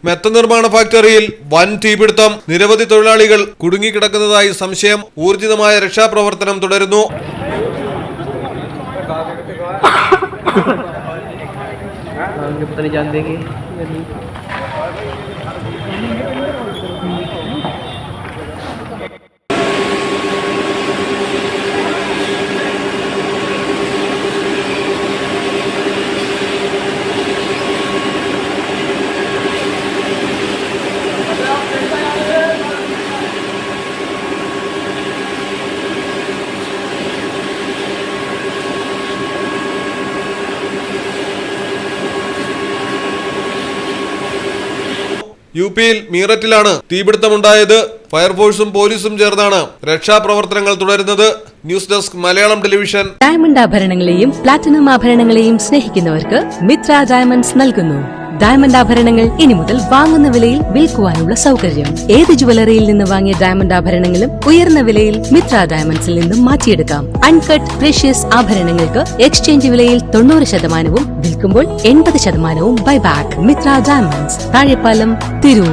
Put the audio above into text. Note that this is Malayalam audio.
മെത്ത നിർമ്മാണ ഫാക്ടറിയിൽ വൻ തീപിടുത്തം. നിരവധി തൊഴിലാളികൾ കുടുങ്ങിക്കിടക്കുന്നതായി സംശയം. ഊർജിതമായ രക്ഷാപ്രവർത്തനം തുടരുന്നു. യുപിയിൽ മീററ്റിലാണ് തീപിടുത്തമുണ്ടായത്. ഫയർഫോഴ്സും പോലീസും ചേർന്നാണ് രക്ഷാപ്രവർത്തനങ്ങൾ തുടരുന്നത്. News desk Malayalam television. Diamond ആഭരണങ്ങളെയും പ്ലാറ്റിനം ആഭരണങ്ങളെയും സ്നേഹിക്കുന്നവർക്ക് മിത്ര ഡയമണ്ട്സ് നൽകുന്നു ഡയമണ്ട് ആഭരണങ്ങൾ ഇനി മുതൽ വാങ്ങുന്ന വിലയിൽ വിൽക്കുവാനുള്ള സൗകര്യം. ഏത് ജുവലറിയിൽ നിന്ന് വാങ്ങിയ ഡയമണ്ട് ആഭരണങ്ങളും ഉയർന്ന വിലയിൽ മിത്ര ഡയമണ്ട്സിൽ നിന്നും മാറ്റിയെടുക്കാം. അൺകട്ട് പ്രഷ്യസ് ആഭരണങ്ങൾക്ക് എക്സ്ചേഞ്ച് വിലയിൽ 90% വിൽക്കുമ്പോൾ 80% ബൈബാക്ക്. മിത്ര ഡയമണ്ട്സ്, താഴെപ്പാലം, തിരൂർ.